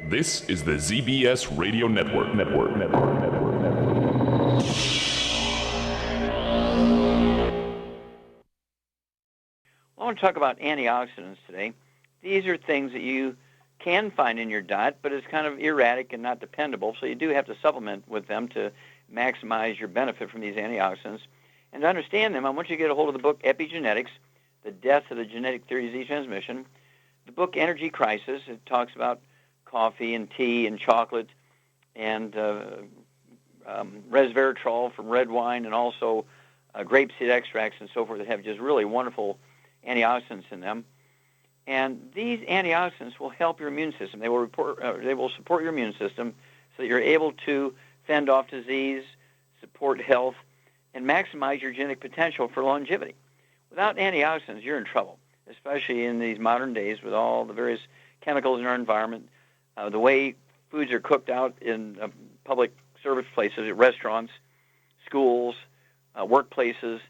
This is the ZBS Radio Network. I want to talk about antioxidants today. These are things that you can find in your diet, but it's kind of erratic and not dependable, so you do have to supplement with them to maximize your benefit from these antioxidants. And to understand them, I want you to get a hold of the book Epigenetics, The Death of the Genetic Theory of Disease Transmission, the book Energy Crisis. It talks about coffee and tea and chocolate and resveratrol from red wine, and also grapeseed extracts and so forth that have just really wonderful antioxidants in them. And these antioxidants will help your immune system. They will support your immune system so that you're able to fend off disease, support health, and maximize your genetic potential for longevity. Without antioxidants, you're in trouble, especially in these modern days with all the various chemicals in our environment, the way foods are cooked out in public service places, at restaurants, schools, workplaces.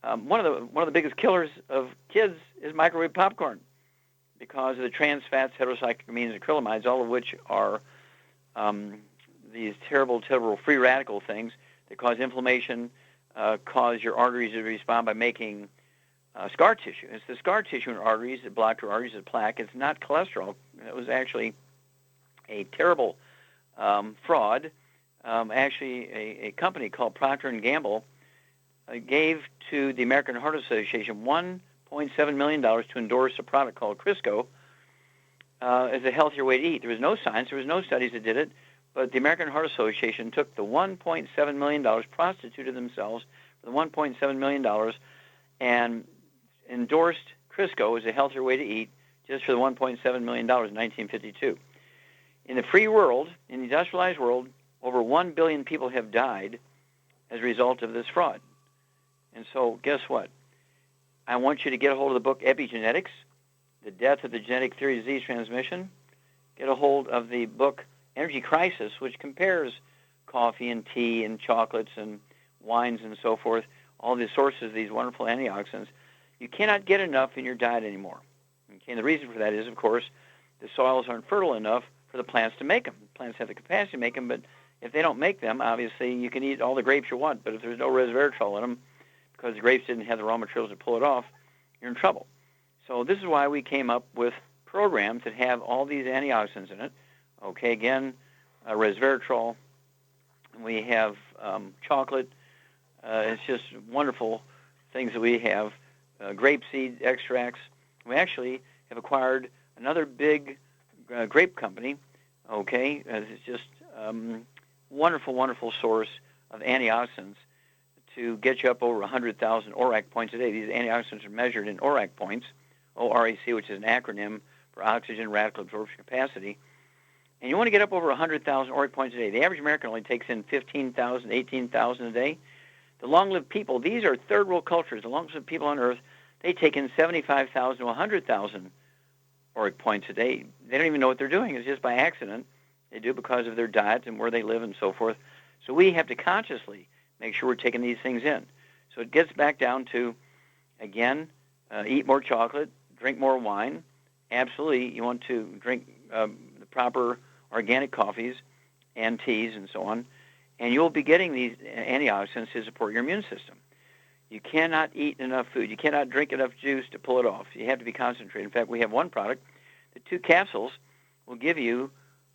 One of the biggest killers of kids is microwave popcorn because of the trans fats, heterocyclamines, and acrylamides, all of which are these terrible free radical things that cause inflammation, cause your arteries to respond by making scar tissue. It's the scar tissue in arteries that block your arteries with plaque. It's not cholesterol. It was actually a terrible fraud. Actually, a company called Procter & Gamble gave to the American Heart Association $1.7 million to endorse a product called Crisco as a healthier way to eat. There was no science. There was no studies that did it. But the American Heart Association took the $1.7 million, prostituted themselves for the $1.7 million, and endorsed Crisco as a healthier way to eat just for the $1.7 million in 1952. In the free world, in the industrialized world, over 1 billion people have died as a result of this fraud. And so guess what? I want you to get a hold of the book Epigenetics, The Death of the Genetic Theory of Disease Transmission. Get a hold of the book Energy Crisis, which compares coffee and tea and chocolates and wines and so forth, all the sources of these wonderful antioxidants. You cannot get enough in your diet anymore. Okay? And the reason for that is, of course, the soils aren't fertile enough for the plants to make them. Plants have the capacity to make them, but if they don't make them, obviously you can eat all the grapes you want, but if there's no resveratrol in them, because the grapes didn't have the raw materials to pull it off, you're in trouble. So this is why we came up with programs that have all these antioxidants in it. Okay, again, resveratrol. We have chocolate. It's just wonderful things that we have. Grapeseed extracts. We actually have acquired another big grape company. Okay, it's just wonderful source of antioxidants to get you up over 100,000 ORAC points a day. These antioxidants are measured in ORAC points, ORAC, which is an acronym for oxygen radical absorption capacity. And you want to get up over 100,000 ORAC points a day. The average American only takes in 15,000, 18,000 a day. The long-lived people, these are third world cultures. The longest people on Earth, they take in 75,000 to 100,000 ORAC points a day. They don't even know what they're doing. It's just by accident. They do because of their diet and where they live and so forth. So we have to consciously make sure we're taking these things in. So it gets back down to, again, eat more chocolate, drink more wine. Absolutely, you want to drink the proper organic coffees and teas and so on, and you'll be getting these antioxidants to support your immune system. You cannot eat enough food. You cannot drink enough juice to pull it off. You have to be concentrated. In fact, we have one product. The 2 capsules will give you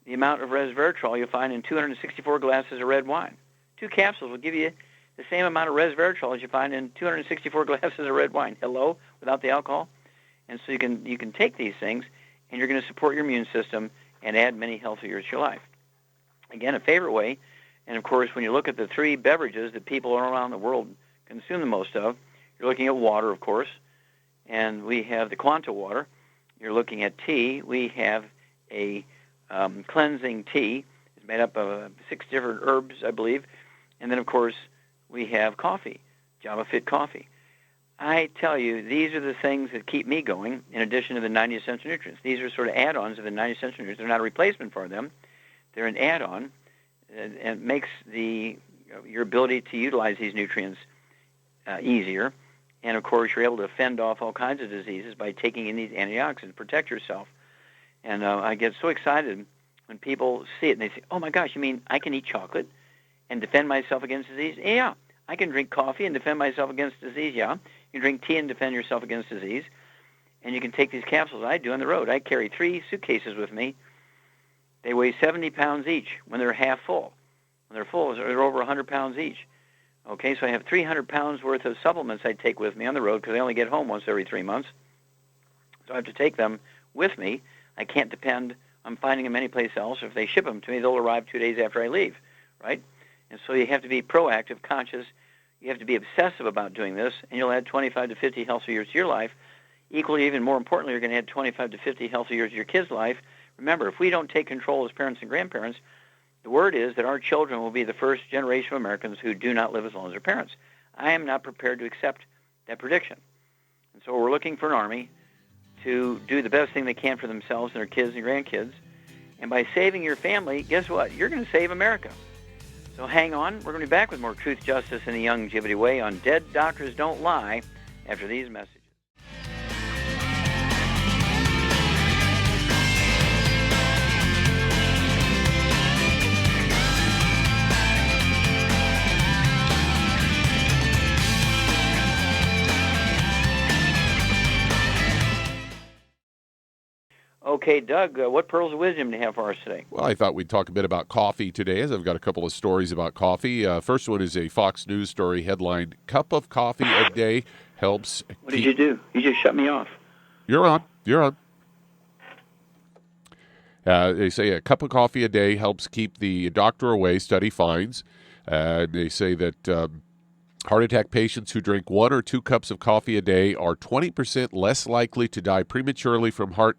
the amount of resveratrol you'll find in 264 glasses of red wine. 2 capsules will give you the same amount of resveratrol as you find in 264 glasses of red wine. Hello, without the alcohol. And so you can take these things, and you're going to support your immune system and add many healthy years to your life. Again, a favorite way, and of course, when you look at the 3 beverages that people around the world consume the most of, you're looking at water, of course, and we have the Quanta water. You're looking at tea. We have a cleansing tea. It's made up of 6 different herbs, I believe. And then, of course, we have coffee, Java Fit coffee. I tell you, these are the things that keep me going, in addition to the 90 essential nutrients. These are sort of add-ons of the 90 essential nutrients. They're not a replacement for them. They're an add-on, and it makes your ability to utilize these nutrients easier. And, of course, you're able to fend off all kinds of diseases by taking in these antioxidants, protect yourself. And I get so excited when people see it and they say, oh my gosh, you mean I can eat chocolate and defend myself against disease? Yeah. I can drink coffee and defend myself against disease. Yeah. You can drink tea and defend yourself against disease. And you can take these capsules I do on the road. I carry 3 suitcases with me. They weigh 70 pounds each when they're half full. When they're full, they're over 100 pounds each. Okay, so I have 300 pounds worth of supplements I take with me on the road because I only get home once every 3 months. So I have to take them with me. I can't depend on finding them anyplace else. If they ship them to me, they'll arrive 2 days after I leave, right? And so you have to be proactive, conscious. You have to be obsessive about doing this, and you'll add 25 to 50 healthy years to your life. Equally, even more importantly, you're going to add 25 to 50 healthy years to your kids' life. Remember, if we don't take control as parents and grandparents, the word is that our children will be the first generation of Americans who do not live as long as their parents. I am not prepared to accept that prediction. And so we're looking for an army to do the best thing they can for themselves and their kids and grandkids. And by saving your family, guess what? You're going to save America. So hang on. We're going to be back with more Truth, Justice, and the Longevity Way on Dead Doctors Don't Lie after these messages. Okay, Doug, what pearls of wisdom do you have for us today? Well, I thought we'd talk a bit about coffee today, as I've got a couple of stories about coffee. First one is a Fox News story headlined, "Cup of coffee a day helps..." What did you do? You just shut me off. You're on. They say a cup of coffee a day helps keep the doctor away, study finds. They say that heart attack patients who drink 1 or 2 cups of coffee a day are 20% less likely to die prematurely from heart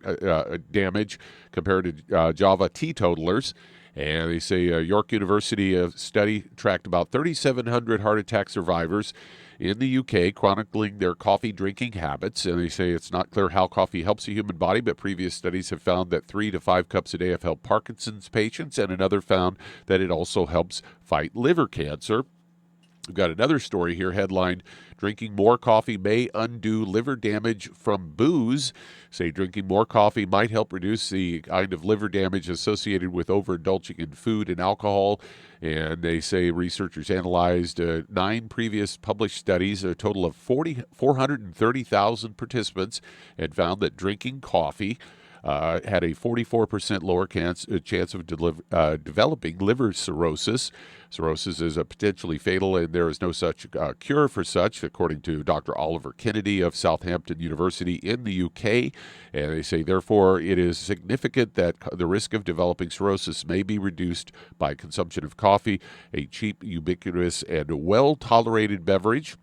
damage compared to Java teetotalers. And they say York University study tracked about 3,700 heart attack survivors in the UK, chronicling their coffee drinking habits. And they say it's not clear how coffee helps the human body, but previous studies have found that 3 to 5 cups a day have helped Parkinson's patients, and another found that it also helps fight liver cancer. We've got another story here headlined, "Drinking more coffee may undo liver damage from booze." Say drinking more coffee might help reduce the kind of liver damage associated with overindulging in food and alcohol. And they say researchers analyzed 9 previous published studies, a total of 430,000 participants, and found that drinking coffee had a 44% lower chance of developing liver cirrhosis. Cirrhosis is potentially fatal, and there is no such cure for such, according to Dr. Oliver Kennedy of Southampton University in the UK. And they say, therefore, it is significant that the risk of developing cirrhosis may be reduced by consumption of coffee, a cheap, ubiquitous, and well-tolerated beverage.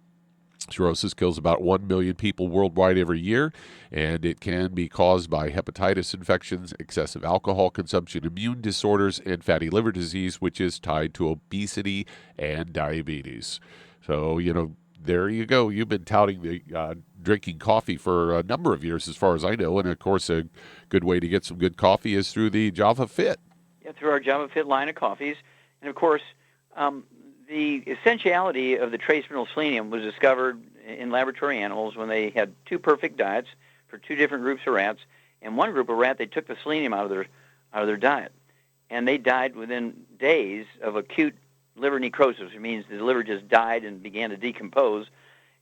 Cirrhosis kills about 1 million people worldwide every year, and it can be caused by hepatitis infections, excessive alcohol consumption, immune disorders, and fatty liver disease, which is tied to obesity and diabetes. So, there you go. You've been touting the drinking coffee for a number of years, as far as I know, and of course, a good way to get some good coffee is through the Java Fit. Yeah, through our Java Fit line of coffees, and of course, the essentiality of the trace mineral selenium was discovered in laboratory animals when they had 2 perfect diets for 2 different groups of rats. And one group of rat, they took the selenium out of their diet, and they died within days of acute liver necrosis, which means the liver just died and began to decompose.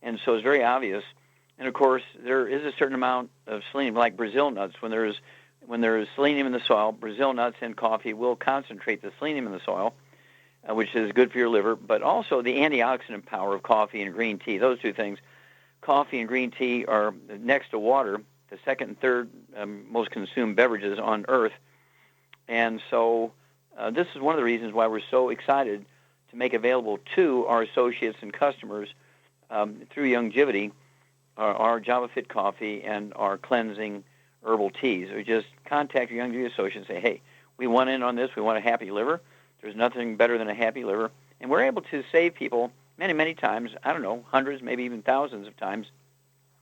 And so it's very obvious. And of course, there is a certain amount of selenium, like Brazil nuts. When there is selenium in the soil, Brazil nuts and coffee will concentrate the selenium in the soil, which is good for your liver, but also the antioxidant power of coffee and green tea. Those 2 things, coffee and green tea, are next to water, the second and third most consumed beverages on Earth. And so this is one of the reasons why we're so excited to make available to our associates and customers through Longevity our Java Fit coffee and our cleansing herbal teas. Or just contact your Longevity associate and say, hey, we want in on this. We want a happy liver. There's nothing better than a happy liver. And we're able to save people many, many times, I don't know, hundreds, maybe even thousands of times,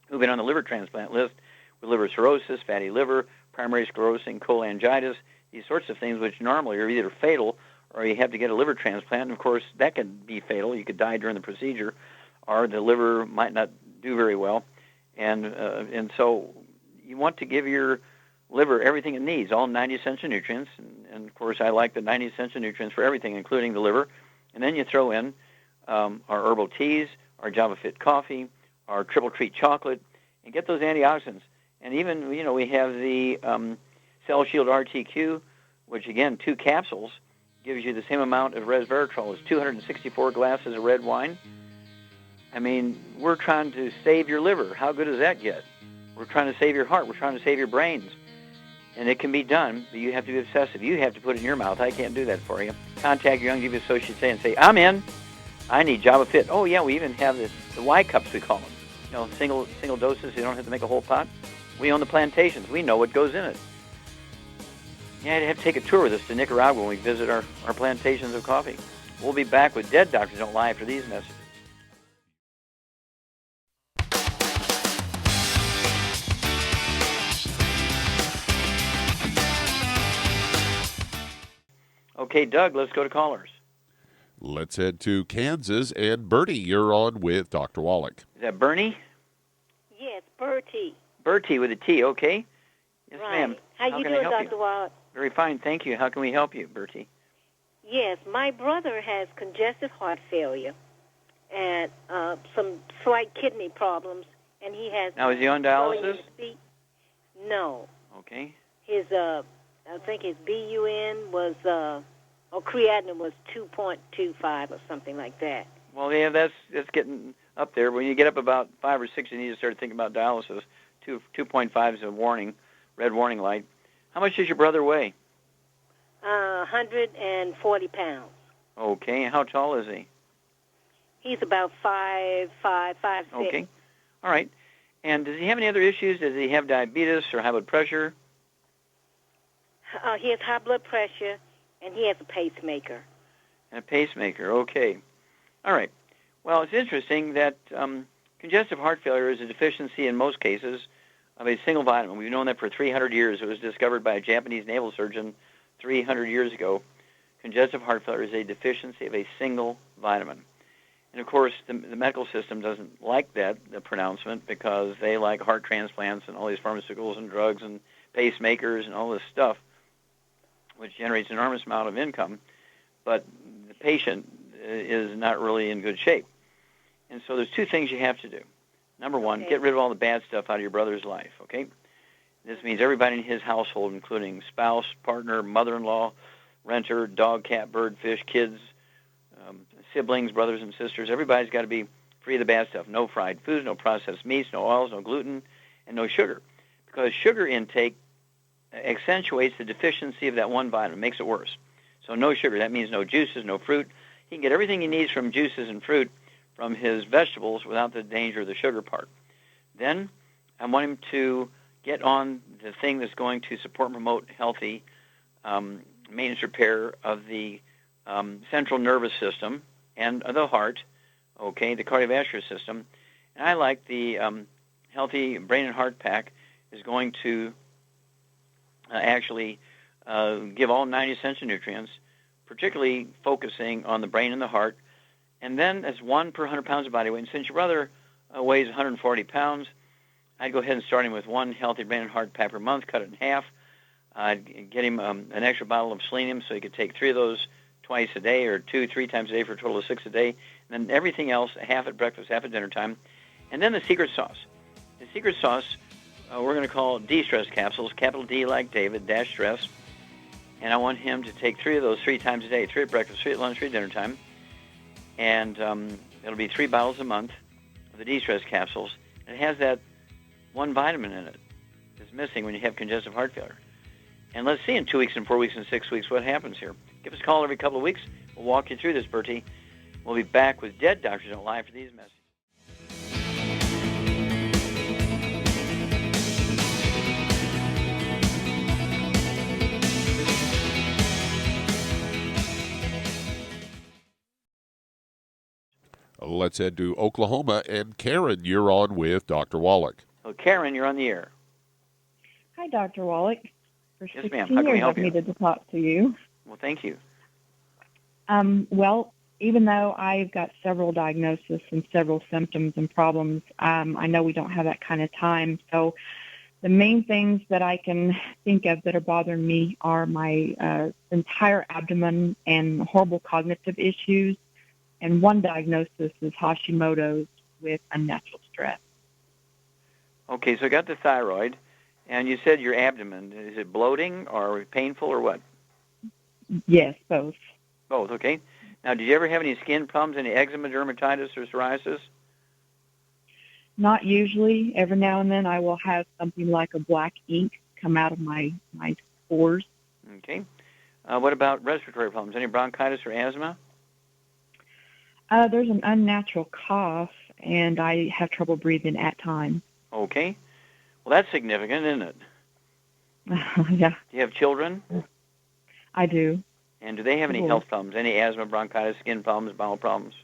who've been on the liver transplant list with liver cirrhosis, fatty liver, primary sclerosing cholangitis, these sorts of things which normally are either fatal or you have to get a liver transplant. And, of course, that can be fatal. You could die during the procedure, or the liver might not do very well. And so you want to give your liver everything it needs, all 90 essential nutrients, And of course, I like the 90 essential nutrients for everything, including the liver. And then you throw in our herbal teas, our Java Fit coffee, our Triple Treat chocolate, and get those antioxidants. And even, we have the Cell Shield RTQ, which, again, 2 capsules gives you the same amount of resveratrol as 264 glasses of red wine. I mean, we're trying to save your liver. How good does that get? We're trying to save your heart. We're trying to save your brains. And it can be done, but you have to be obsessive. You have to put it in your mouth. I can't do that for you. Contact your Youngevity associate today and say, I'm in. I need Java Fit. Oh, yeah, we even have the Y cups, we call them. Single doses, so you don't have to make a whole pot. We own the plantations. We know what goes in it. Yeah, I'd have to take a tour with us to Nicaragua when we visit our plantations of coffee. We'll be back with Dead Doctors Don't Lie after these messages. Okay, Doug, let's go to callers. Let's head to Kansas. And Bertie, you're on with Dr. Wallach. Is that Bernie? Yes, Bertie. Bertie with a T, okay. Yes, right. ma'am. How you doing, Dr. Wallach? Very fine, thank you. How can we help you, Bertie? Yes, my brother has congestive heart failure and some slight kidney problems, and he has... Now, is he on dialysis? No. Okay. His, I think his BUN was, or creatinine was 2.25 or something like that. Well, yeah, that's getting up there. When you get up about 5 or 6, you need to start thinking about dialysis. 2.5 is a warning, red warning light. How much does your brother weigh? 140 pounds. Okay, and how tall is he? He's about 5'6". Okay, all right. And does he have any other issues? Does he have diabetes or high blood pressure? He has high blood pressure, and he has a pacemaker. And a pacemaker, okay. All right. Well, it's interesting that congestive heart failure is a deficiency in most cases of a single vitamin. We've known that for 300 years. It was discovered by a Japanese naval surgeon 300 years ago. Congestive heart failure is a deficiency of a single vitamin. And, of course, the medical system doesn't like that, the pronouncement, because they like heart transplants and all these pharmaceuticals and drugs and pacemakers and all this stuff, which generates an enormous amount of income. But the patient is not really in good shape. And so there's 2 things you have to do. Number 1, get rid of all the bad stuff out of your brother's life, okay? This means everybody in his household, including spouse, partner, mother-in-law, renter, dog, cat, bird, fish, kids, siblings, brothers and sisters. Everybody's got to be free of the bad stuff. No fried foods, no processed meats, no oils, no gluten, and no sugar. Because sugar intake accentuates the deficiency of that one vitamin, makes it worse. So no sugar. That means no juices, no fruit. He can get everything he needs from juices and fruit from his vegetables without the danger of the sugar part. Then I want him to get on the thing that's going to support and promote healthy maintenance repair of the central nervous system and the heart, okay, the cardiovascular system. And I like the Healthy Brain and Heart Pack is going to actually give all 90 essential nutrients, particularly focusing on the brain and the heart. And then that's 1 per 100 pounds of body weight. And since your brother weighs 140 pounds, I'd go ahead and start him with 1 Healthy Brain and Heart Pack per month, cut it in half. I'd get him an extra bottle of selenium so he could take 3 of those twice a day or 2, 3 times a day for a total of 6 a day. And then everything else, half at breakfast, half at dinner time. And then the secret sauce. The secret sauce we're going to call de-stress capsules, capital D like David, dash stress. And I want him to take 3 of those 3 times a day, 3 at breakfast, 3 at lunch, 3 at dinner time. And it'll be 3 bottles a month of the de-stress capsules. It has that one vitamin in it that's missing when you have congestive heart failure. And let's see in 2 weeks and 4 weeks and 6 weeks what happens here. Give us a call every couple of weeks. We'll walk you through this, Bertie. We'll be back with Dead Doctors Don't Lie for these messages. Let's head to Oklahoma. And Karen, you're on with Dr. Wallach. Oh, Karen, you're on the air. Hi, Dr. Wallach. For Yes, 16 ma'am. How can we years, help I've you? needed to talk to you. Well, thank you. Well, even though I've got several diagnoses and several symptoms and problems, I know we don't have that kind of time. So The main things that I can think of that are bothering me are my entire abdomen and horrible cognitive issues. And one diagnosis is Hashimoto's with unnatural stress. Okay, so I got the thyroid, and you said your abdomen. Is it bloating or painful or what? Yes, both. Both, okay. Now, did you ever have any skin problems, any eczema, dermatitis, or psoriasis? Not usually. Every now and then I will have something like a black ink come out of my pores. Okay. What about respiratory problems? Any bronchitis or asthma? There's an unnatural cough, and I have trouble breathing at times. Okay. Well, that's significant, isn't it? Yeah, Do you have children? I do. And do they have any health problems? Any asthma, bronchitis, skin problems, bowel problems?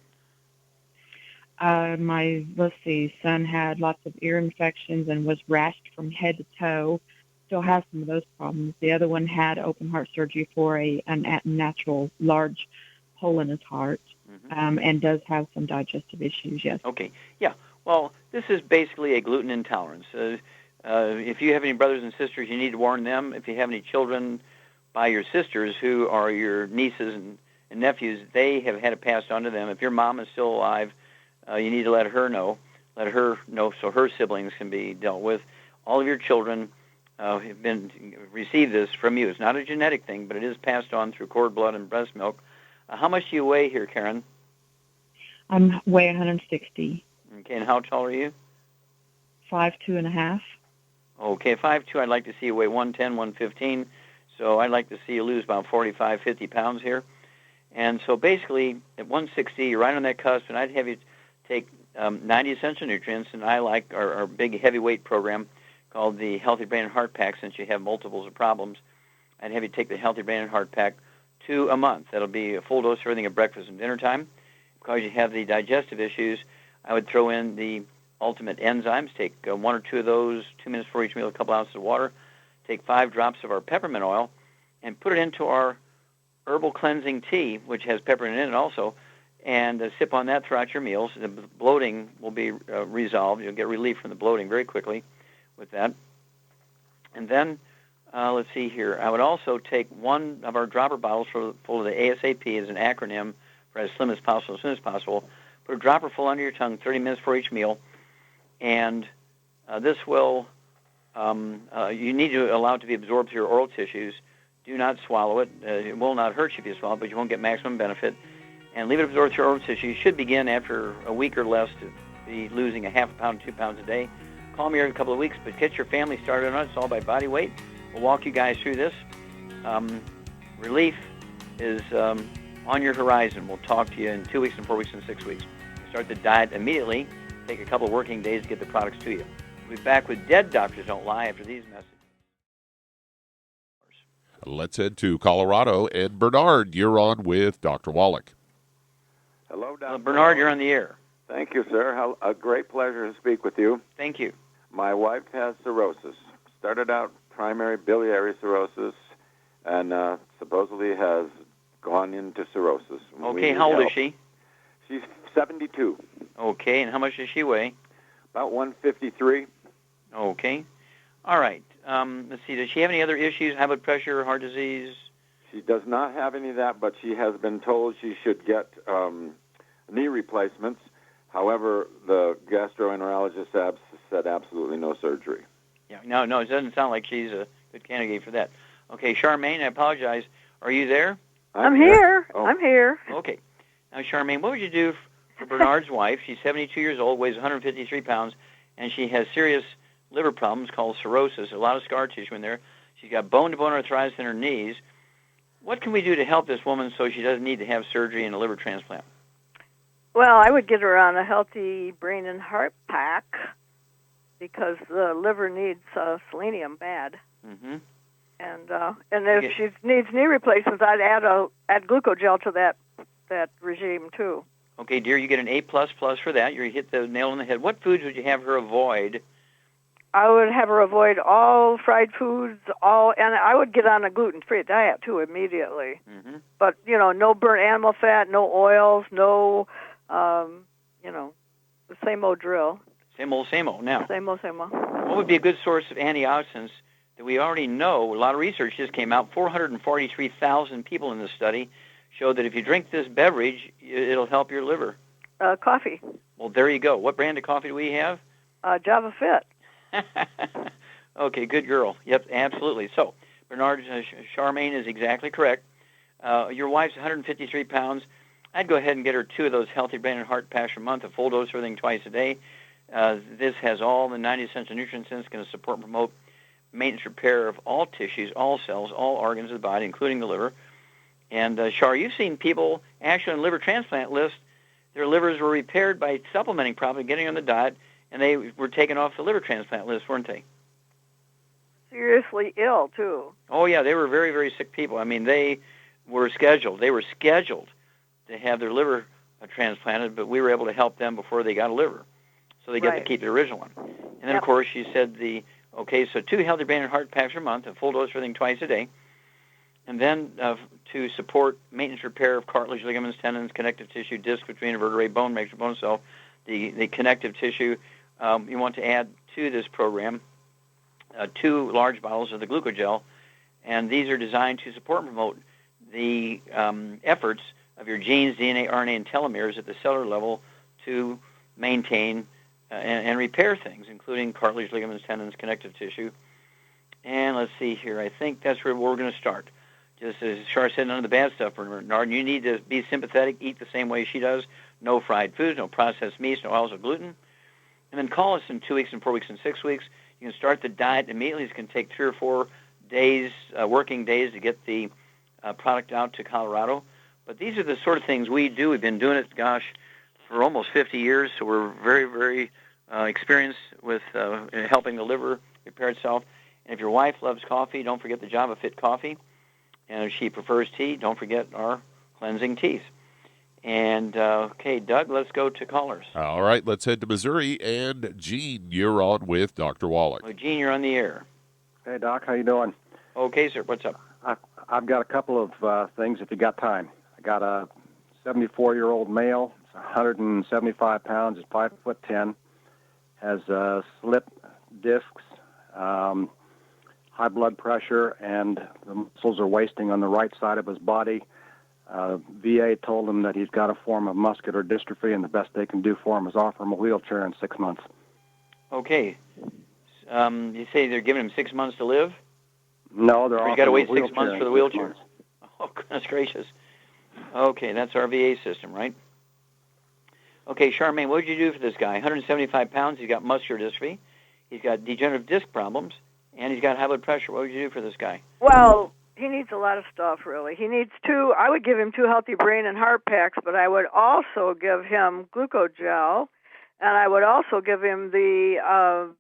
My son had lots of ear infections and was rashed from head to toe. Still has some of those problems. The other one had open heart surgery for a unnatural large hole in his heart, and does have some digestive issues, yes. Okay, yeah. Well, this is basically a gluten intolerance. If you have any brothers and sisters, you need to warn them. If you have any children by your sisters who are your nieces and nephews, they have had it passed on to them. If your mom is still alive, you need to let her know so her siblings can be dealt with. All of your children have received this from you. It's not a genetic thing, but it is passed on through cord blood and breast milk. How much do you weigh here, Karen? I'm weigh 160. Okay, and how tall are you? 5'2.5". Okay, 5'2", I'd like to see you weigh 110, 115. So I'd like to see you lose about 45, 50 pounds here. And so basically, at 160, you're right on that cusp, and I'd have you take 90 essential nutrients, and I like our big heavyweight program called the Healthy Brain and Heart Pack, since you have multiples of problems. I'd have you take the Healthy Brain and Heart Pack 2 a month. That'll be a full dose of everything at breakfast and dinner time. Because you have the digestive issues, I would throw in the Ultimate Enzymes. Take 1 or 2 of those, 2 minutes for each meal, a couple ounces of water. Take 5 drops of our peppermint oil and put it into our herbal cleansing tea, which has peppermint in it also, and sip on that throughout your meals. The bloating will be resolved. You'll get relief from the bloating very quickly with that. And then, let's see here. I would also take 1 of our dropper bottles full of the ASAP as an acronym for as slim as possible, as soon as possible. Put a dropper full under your tongue 30 minutes for each meal. And this will, you need to allow it to be absorbed through your oral tissues. Do not swallow it. It will not hurt you if you swallow it, but you won't get maximum benefit. And leave it absorbed through your oral tissue. You should begin after a week or less to be losing a half a pound, 2 pounds a day. Call me every couple of weeks, but get your family started on it. It's all by body weight. We'll walk you guys through this. Relief is on your horizon. We'll talk to you in 2 weeks and 4 weeks and 6 weeks. Start the diet immediately. Take a couple of working days to get the products to you. We'll be back with Dead Doctors Don't Lie after these messages. Let's head to Colorado. And Bernard, you're on with Dr. Wallach. Hello, Dr. Bernard, you're on the air. Thank you, sir. A great pleasure to speak with you. Thank you. My wife has cirrhosis. Started out primary biliary cirrhosis, and supposedly has gone into cirrhosis. Okay, how old is she? She's 72. Okay, and how much does she weigh? About 153. Okay. All right. Let's see. Does she have any other issues, high blood pressure, heart disease? She does not have any of that, but she has been told she should get knee replacements. However, the gastroenterologist said absolutely no surgery. Yeah. No, it doesn't sound like she's a good candidate for that. Okay, Charmaine, I apologize. Are you there? I'm here. Oh. I'm here. Okay. Now, Charmaine, what would you do for Bernard's wife? She's 72 years old, weighs 153 pounds, and she has serious liver problems called cirrhosis, a lot of scar tissue in there. She's got bone-to-bone arthritis in her knees. What can we do to help this woman so she doesn't need to have surgery and a liver transplant? Well, I would get her on a healthy brain and heart pack because the liver needs selenium bad. Mm-hmm. And if she needs knee replacements, I'd add glucogel to that regime too. Okay, dear, you get an A++ for that. You hit the nail on the head. What foods would you have her avoid? I would have her avoid all fried foods, and I would get on a gluten-free diet too immediately. Mm-hmm. But no burnt animal fat, no oils, no, the same old drill. Same old, same old. Now, Same old, same old. what would be a good source of antioxidants that we already know? A lot of research just came out. 443,000 people in this study showed that if you drink this beverage, it'll help your liver. Coffee. Well, there you go. What brand of coffee do we have? Java Fit. Okay, good girl. Yep, absolutely. So, Bernard, Charmaine is exactly correct. Your wife's 153 pounds. I'd go ahead and get her 2 of those Healthy Brain and Heart Packs a month, a full dose of everything twice a day. This has all the 90 essential nutrients in it. It's going to support and promote maintenance repair of all tissues, all cells, all organs of the body, including the liver. And, Char, you've seen people actually on liver transplant lists, their livers were repaired by supplementing properly, getting on the diet, and they were taken off the liver transplant list, weren't they? Seriously ill, too. Oh, yeah, they were very, very sick people. I mean, they were scheduled to have their liver transplanted, but we were able to help them before they got a liver. So they get to keep the original one. And then, of course, you said so 2 Healthy Brain and Heart Packs a month, a full dose of everything twice a day. And then to support maintenance repair of cartilage, ligaments, tendons, connective tissue, disc between a vertebrae, bone, makes your bone cell, the connective tissue, you want to add to this program 2 large bottles of the glucogel, and these are designed to support and promote the efforts of your genes, DNA, RNA, and telomeres at the cellular level to maintain and repair things, including cartilage, ligaments, tendons, connective tissue. And let's see here. I think that's where we're going to start. Just as Char said, none of the bad stuff, Bernard. You need to be sympathetic, eat the same way she does. No fried foods, no processed meats, no oils or gluten. And then call us in 2 weeks and 4 weeks and 6 weeks. You can start the diet immediately. It's going to take 3 or 4 days, working days, to get the product out to Colorado. But these are the sort of things we do. We've been doing it, for almost 50 years, so we're very, very experienced with helping the liver repair itself. And if your wife loves coffee, don't forget the Java Fit coffee. And if she prefers tea, don't forget our cleansing teas. And, okay, Doug, let's go to callers. All right, let's head to Missouri. And Gene, you're on with Dr. Wallach. Oh, Gene, you're on the air. Hey, Doc, how you doing? Okay, sir, what's up? I've got a couple of things if you got time. I got a 74-year-old male, 175 pounds, is 5'10", has slip discs, high blood pressure, and the muscles are wasting on the right side of his body. VA told him that he's got a form of muscular dystrophy, and the best they can do for him is offer him a wheelchair in 6 months. Okay. You say they're giving him 6 months to live? No, they're offering you got to wait a 6 months for the wheelchair? Months. Oh, goodness gracious. Okay, that's our VA system, right? Okay, Charmaine, what would you do for this guy? 175 pounds, he's got muscular dystrophy, he's got degenerative disc problems, and he's got high blood pressure. What would you do for this guy? Well, he needs a lot of stuff, really. He needs I would give him 2 Healthy Brain and Heart Packs, but I would also give him glucogel, and I would also give him the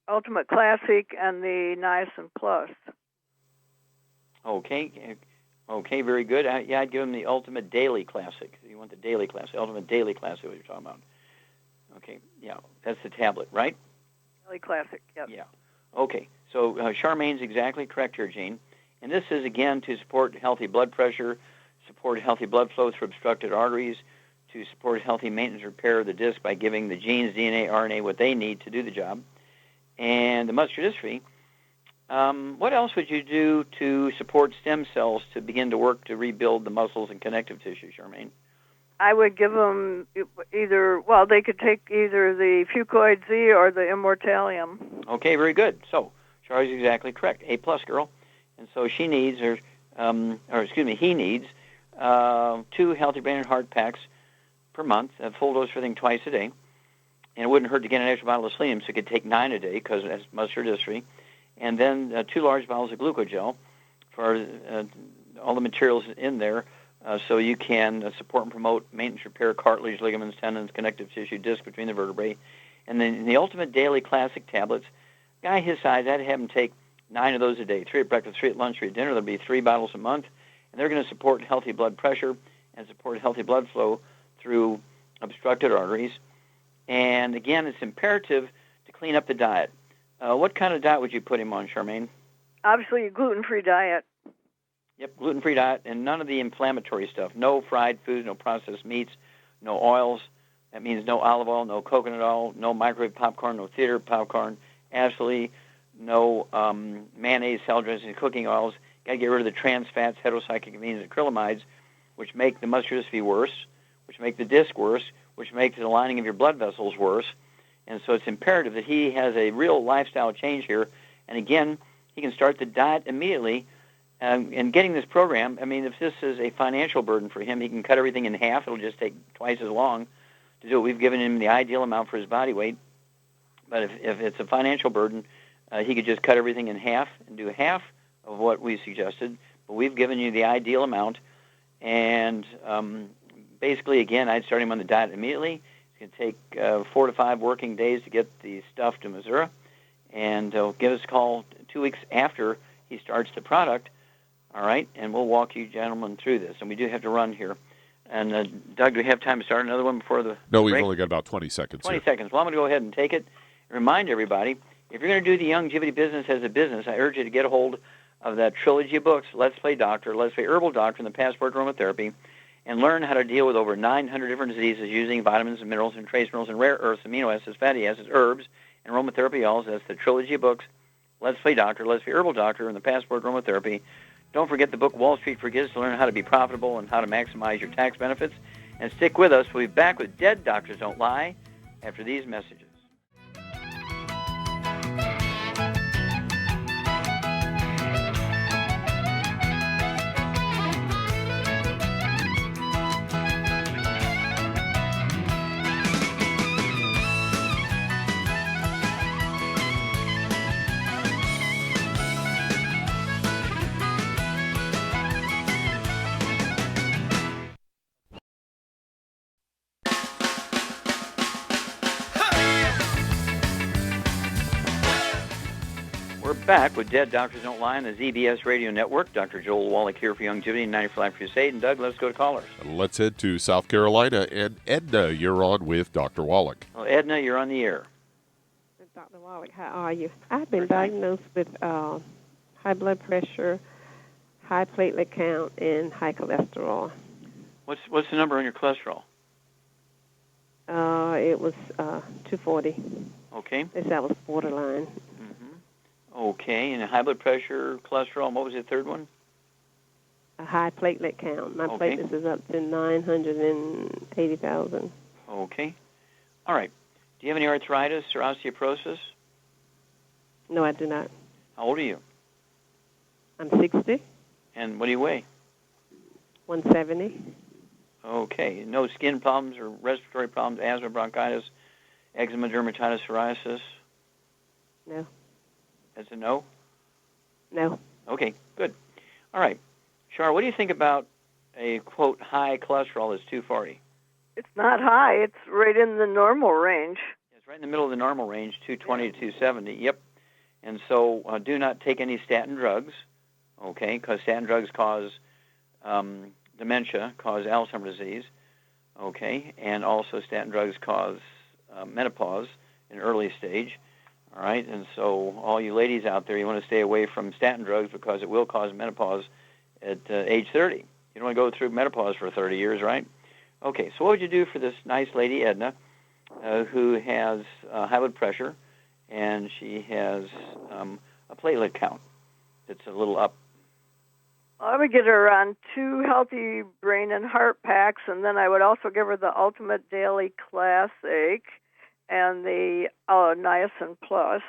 Ultimate Classic and the Niacin Plus. Okay, very good. I'd give him the Ultimate Daily Classic. You want the Daily Classic, Ultimate Daily Classic, what you're talking about. Okay, yeah, that's the tablet, right? Daily Classic, yep. Yeah. Okay, so Charmaine's exactly correct here, Gene. And this is, again, to support healthy blood pressure, support healthy blood flow through obstructed arteries, to support healthy maintenance repair of the disc by giving the genes, DNA, RNA, what they need to do the job. And the muscular dystrophy, what else would you do to support stem cells to begin to work to rebuild the muscles and connective tissue, Charmaine? I would give them they could take either the Fucoid Z or the Immortalium. Okay, very good. So, Charlie's exactly correct. A+ girl. And so he needs 2 Healthy Brain and Heart Packs per month, a full dose for everything twice a day. And it wouldn't hurt to get an extra bottle of selenium, so he could take 9 a day because that's muscular dystrophy. And then 2 large bottles of glucogel for all the materials in there, so you can support and promote maintenance repair, cartilage, ligaments, tendons, connective tissue, disc between the vertebrae. And then the Ultimate Daily Classic tablets, guy his size, I'd have him take 9 of those a day, 3 at breakfast, 3 at lunch, 3 at dinner. There'll be 3 bottles a month. And they're going to support healthy blood pressure and support healthy blood flow through obstructed arteries. And again, it's imperative to clean up the diet. What kind of diet would you put him on, Charmaine? Obviously, a gluten-free diet. Yep, gluten-free diet and none of the inflammatory stuff. No fried foods, no processed meats, no oils, That means no olive oil, no coconut oil, no microwave popcorn, no theater popcorn, absolutely no mayonnaise, salad dressing, cooking oils. Got to get rid of the trans fats, heterocyclamines, and acrylamide, which make the muscular dystrophy worse, which make the disc worse, which makes the lining of your blood vessels worse. And so it's imperative that he has a real lifestyle change here. And again, he can start the diet immediately. And getting this program, I mean, if this is a financial burden for him, he can cut everything in half. It'll just take twice as long to do it. We've given him the ideal amount for his body weight. But if it's a financial burden, he could just cut everything in half and do half of what we suggested. But we've given you the ideal amount. And basically, again, I'd start him on the diet immediately. It's going to take 4 to 5 working days to get the stuff to Missouri. And give us a call 2 weeks after he starts the product. All right, and we'll walk you gentlemen through this. And we do have to run here. And, Doug, do we have time to start another one before the No, we've break? only got about 20 seconds 20 here. seconds. Well, I'm going to go ahead and take it. Remind everybody, if you're going to do the longevity business as a business, I urge you to get a hold of that trilogy of books, Let's Play Doctor, Let's Play Herbal Doctor, and the Passport to Aromatherapy, and learn how to deal with over 900 different diseases using vitamins and minerals and trace minerals and rare earths, amino acids, fatty acids, herbs, and aromatherapy oils. That's the trilogy of books, Let's Play Doctor, Let's Play Herbal Doctor, and the Passport to Aromatherapy. Don't forget the book Wall Street Forgives to learn how to be profitable and how to maximize your tax benefits. And stick with us. We'll be back with Dead Doctors Don't Lie after these messages. We're back with Dead Doctors Don't Lie on the ZBS Radio Network. Dr. Joel Wallach here for Longevity and 90 for Life Crusade. And Doug, let's go to callers. Let's head to South Carolina. And Edna, you're on with Dr. Wallach. Well, Edna, you're on the air. Dr. Wallach, how are you? I've been diagnosed with high blood pressure, high platelet count, and high cholesterol. What's the number on your cholesterol? It was 240. Okay. They said I was borderline. Okay, and high blood pressure, cholesterol, and what was the third one? A high platelet count. My platelets is up to 980,000. Okay. All right. Do you have any arthritis or osteoporosis? No, I do not. How old are you? I'm 60. And what do you weigh? 170. Okay. No skin problems or respiratory problems, asthma, bronchitis, eczema, dermatitis, psoriasis? No. That's a no? No. Okay, good. All right. Char, what do you think about a, quote, high cholesterol that's 240? It's not high. It's right in the normal range. It's right in the middle of the normal range, 220 to 270. Yep. And so do not take any statin drugs, okay, because statin drugs cause dementia, cause Alzheimer's disease, okay, and also statin drugs cause menopause in early stage. All right, and so all you ladies out there, you want to stay away from statin drugs because it will cause menopause at age 30. You don't want to go through menopause for 30 years, right? Okay, so what would you do for this nice lady, Edna, who has high blood pressure, and she has a platelet count that's a little up? I would get her on 2 healthy brain and heart packs, and then I would also give her the Ultimate Daily Classic and the Niacin Plus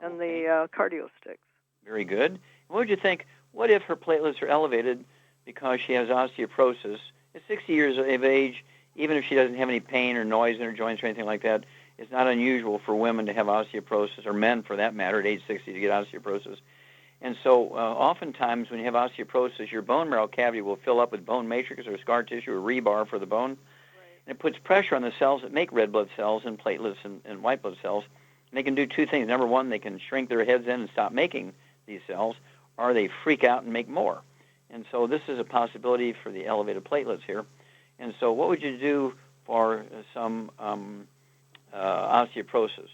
and the Cardio Sticks. Very good. What would you think? What if her platelets are elevated because she has osteoporosis? At 60 years of age, even if she doesn't have any pain or noise in her joints or anything like that, it's not unusual for women to have osteoporosis, or men for that matter, at age 60 to get osteoporosis. And so oftentimes when you have osteoporosis, your bone marrow cavity will fill up with bone matrix or scar tissue or rebar for the bone. And it puts pressure on the cells that make red blood cells and platelets and white blood cells. And they can do 2 things. Number 1, they can shrink their heads in and stop making these cells, or they freak out and make more. And so this is a possibility for the elevated platelets here. And so what would you do for some osteoporosis?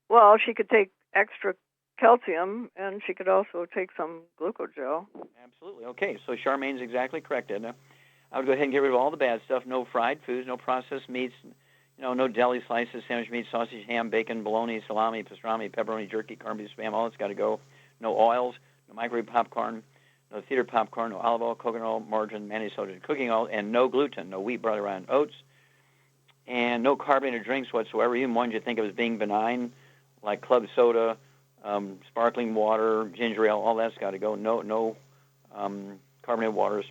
Well, she could take extra calcium, and she could also take some glucogel. Absolutely. Okay, so Charmaine's exactly correct, Edna. I would go ahead and get rid of all the bad stuff. No fried foods, no processed meats, no deli slices, sandwich meat, sausage, ham, bacon, bologna, salami, pastrami, pepperoni, jerky, corned beef, spam. All that's got to go. No oils, no microwave popcorn, no theater popcorn, no olive oil, coconut oil, margarine, mayonnaise, soda, cooking oil, and no gluten, no wheat, butter, and oats, and no carbonated drinks whatsoever, even ones you think of as being benign, like club soda, sparkling water, ginger ale. All that's got to go. No carbonated waters.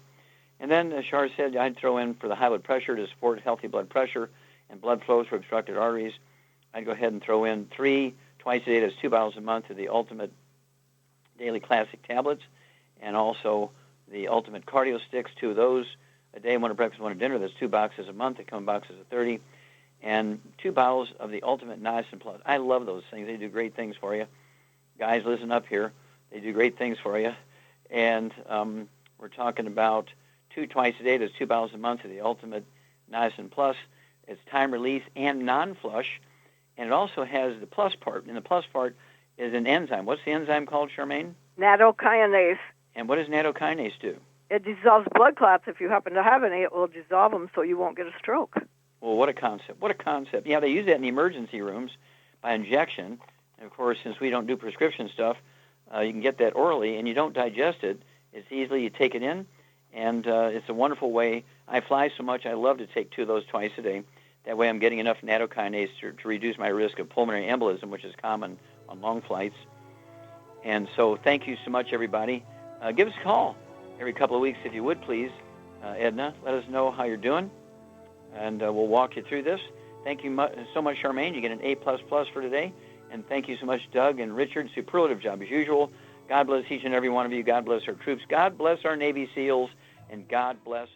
And then, as Shar said, I'd throw in for the high blood pressure to support healthy blood pressure and blood flow through obstructed arteries. I'd go ahead and throw in 3 twice a day. That's 2 bottles a month of the Ultimate Daily Classic tablets, and also the Ultimate Cardio Sticks, 2 of those a day, 1 at breakfast, 1 at dinner. That's 2 boxes a month. They come in boxes of 30. And 2 bottles of the Ultimate Niacin Plus. I love those things. They do great things for you. Guys, listen up here. They do great things for you. And we're talking about 2 twice a day. There's 2 bottles a month of the Ultimate Niacin Plus. It's time release and non-flush. And it also has the plus part. And the plus part is an enzyme. What's the enzyme called, Charmaine? Nattokinase. And what does nattokinase do? It dissolves blood clots. If you happen to have any, it will dissolve them so you won't get a stroke. Well, what a concept. What a concept. Yeah, they use that in the emergency rooms by injection. And, of course, since we don't do prescription stuff, you can get that orally, and you don't digest it. It's easily, you take it in, and it's a wonderful way. I fly so much, I love to take 2 of those twice a day. That way I'm getting enough nattokinase to reduce my risk of pulmonary embolism, which is common on long flights. And so thank you so much, everybody. Give us a call every couple of weeks, if you would, please. Edna, let us know how you're doing, and we'll walk you through this. Thank you so much, Charmaine. You get an A++ for today. And thank you so much, Doug and Richard. Superlative job as usual. God bless each and every one of you. God bless our troops. God bless our Navy SEALs. And God bless